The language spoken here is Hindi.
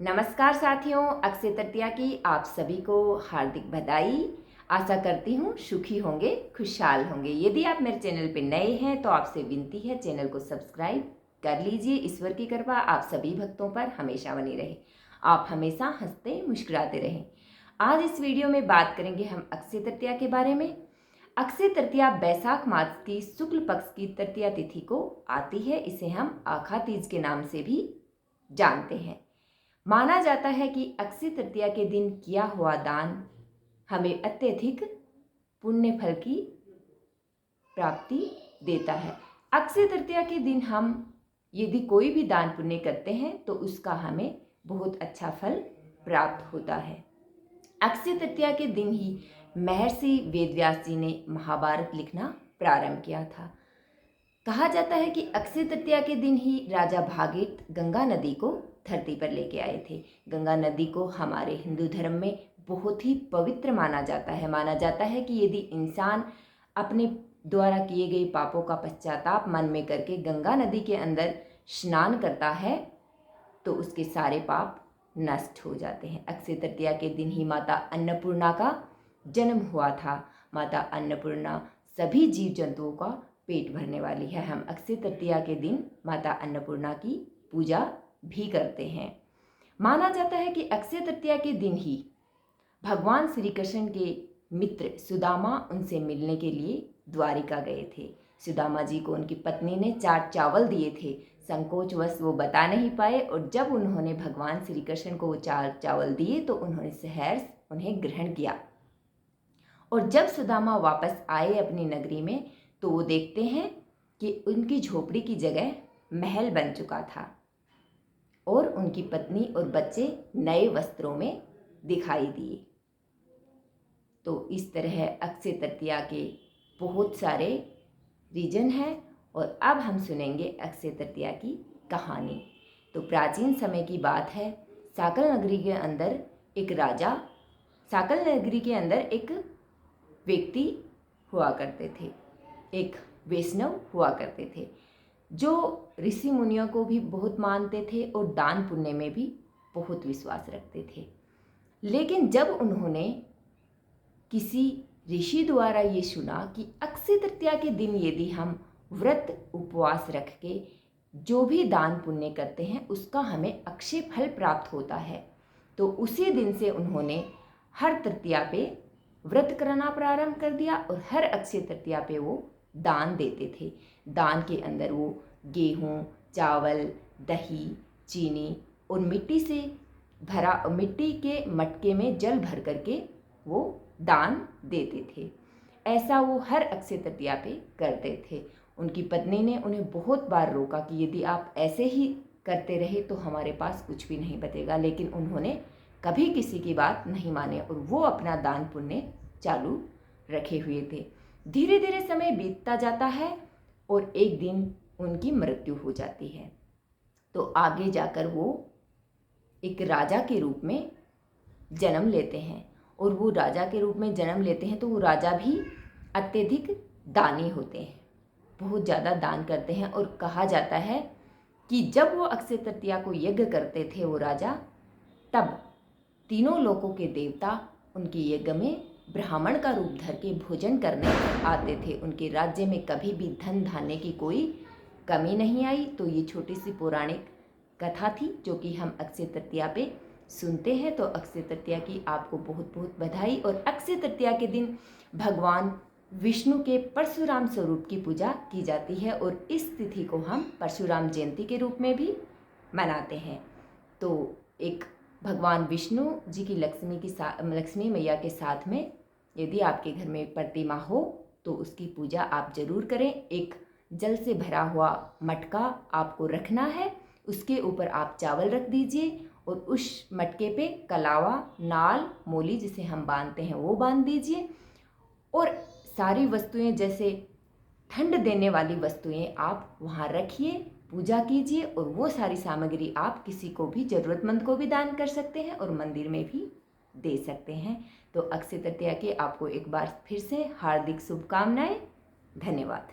नमस्कार साथियों, अक्षय तृतीया की आप सभी को हार्दिक बधाई। आशा करती हूँ सुखी होंगे, खुशहाल होंगे। यदि आप मेरे चैनल पर नए हैं तो आपसे विनती है चैनल को सब्सक्राइब कर लीजिए। ईश्वर की कृपा आप सभी भक्तों पर हमेशा बनी रहे, आप हमेशा हंसते मुस्कुराते रहें। आज इस वीडियो में बात करेंगे हम अक्षय तृतीया के बारे में। अक्षय तृतीया बैसाख मास की शुक्ल पक्ष की तृतीया तिथि को आती है। इसे हम आखा तीज के नाम से भी जानते हैं। माना जाता है कि अक्षय तृतीया के दिन किया हुआ दान हमें अत्यधिक पुण्य फल की प्राप्ति देता है। अक्षय तृतीया के दिन हम यदि कोई भी दान पुण्य करते हैं तो उसका हमें बहुत अच्छा फल प्राप्त होता है। अक्षय तृतीया के दिन ही महर्षि वेदव्यास जी ने महाभारत लिखना प्रारंभ किया था। कहा जाता है कि अक्षय तृतीया के दिन ही राजा भागीरथ गंगा नदी को धरती पर लेके आए थे। गंगा नदी को हमारे हिंदू धर्म में बहुत ही पवित्र माना जाता है। माना जाता है कि यदि इंसान अपने द्वारा किए गए पापों का पश्चाताप मन में करके गंगा नदी के अंदर स्नान करता है तो उसके सारे पाप नष्ट हो जाते हैं। अक्षय तृतीया के दिन ही माता अन्नपूर्णा का जन्म हुआ था। माता अन्नपूर्णा सभी जीव जंतुओं का पेट भरने वाली है। हम अक्षय तृतीया के दिन माता अन्नपूर्णा की पूजा भी करते हैं। माना जाता है कि अक्षय तृतीया के दिन ही भगवान श्री कृष्ण के मित्र सुदामा उनसे मिलने के लिए द्वारिका गए थे। सुदामा जी को उनकी पत्नी ने 4 चावल दिए थे। संकोचवश वो बता नहीं पाए और जब उन्होंने भगवान श्री कृष्ण को वो 4 चावल दिए तो उन्होंने सहर्ष उन्हें ग्रहण किया। और जब सुदामा वापस आए अपनी नगरी में तो वो देखते हैं कि उनकी झोपड़ी की जगह महल बन चुका था और उनकी पत्नी और बच्चे नए वस्त्रों में दिखाई दिए। तो इस तरह अक्षय तृतीया के बहुत सारे रीजन हैं और अब हम सुनेंगे अक्षय तृतीया की कहानी। तो प्राचीन समय की बात है। साकल नगरी के अंदर एक राजा, साकल नगरी के अंदर एक व्यक्ति हुआ करते थे, एक वैष्णव हुआ करते थे जो ऋषि मुनियों को भी बहुत मानते थे और दान पुण्य में भी बहुत विश्वास रखते थे। लेकिन जब उन्होंने किसी ऋषि द्वारा ये सुना कि अक्षय तृतीया के दिन यदि हम व्रत उपवास रख के जो भी दान पुण्य करते हैं उसका हमें अक्षय फल प्राप्त होता है, तो उसी दिन से उन्होंने हर तृतीया पे व्रत करना प्रारंभ कर दिया और हर अक्षय तृतीया पे वो दान देते थे। दान के अंदर वो गेहूँ, चावल, दही, चीनी और मिट्टी से भरा मिट्टी के मटके में जल भर करके वो दान देते थे। ऐसा वो हर अक्षय तृतीया पे करते थे। उनकी पत्नी ने उन्हें बहुत बार रोका कि यदि आप ऐसे ही करते रहे तो हमारे पास कुछ भी नहीं बचेगा, लेकिन उन्होंने कभी किसी की बात नहीं माने और वो अपना दान पुण्य चालू रखे हुए थे। धीरे धीरे समय बीतता जाता है और एक दिन उनकी मृत्यु हो जाती है। तो आगे जाकर वो एक राजा के रूप में जन्म लेते हैं और वो राजा के रूप में जन्म लेते हैं तो वो राजा भी अत्यधिक दानी होते हैं, बहुत ज़्यादा दान करते हैं। और कहा जाता है कि जब वो अक्षय तृतीया को यज्ञ करते थे वो राजा, तब तीनों लोकों के देवता उनके यज्ञ में ब्राह्मण का रूप धर के भोजन करने आते थे। उनके राज्य में कभी भी धन धान्य की कोई कमी नहीं आई। तो ये छोटी सी पौराणिक कथा थी जो कि हम अक्षय तृतीया पे सुनते हैं। तो अक्षय तृतीया की आपको बहुत बहुत बधाई। और अक्षय तृतीया के दिन भगवान विष्णु के परशुराम स्वरूप की पूजा की जाती है और इस तिथि को हम परशुराम जयंती के रूप में भी मनाते हैं। तो एक भगवान विष्णु जी की लक्ष्मी मैया के साथ में यदि आपके घर में प्रतिमा हो तो उसकी पूजा आप जरूर करें। एक जल से भरा हुआ मटका आपको रखना है, उसके ऊपर आप चावल रख दीजिए और उस मटके पे कलावा, नाल, मोली जिसे हम बांधते हैं वो बांध दीजिए और सारी वस्तुएं जैसे ठंड देने वाली वस्तुएं आप वहाँ रखिए, पूजा कीजिए और वो सारी सामग्री आप किसी को भी ज़रूरतमंद को भी दान कर सकते हैं और मंदिर में भी दे सकते हैं। तो अक्षय तृतीया के आपको एक बार फिर से हार्दिक शुभकामनाएं। धन्यवाद।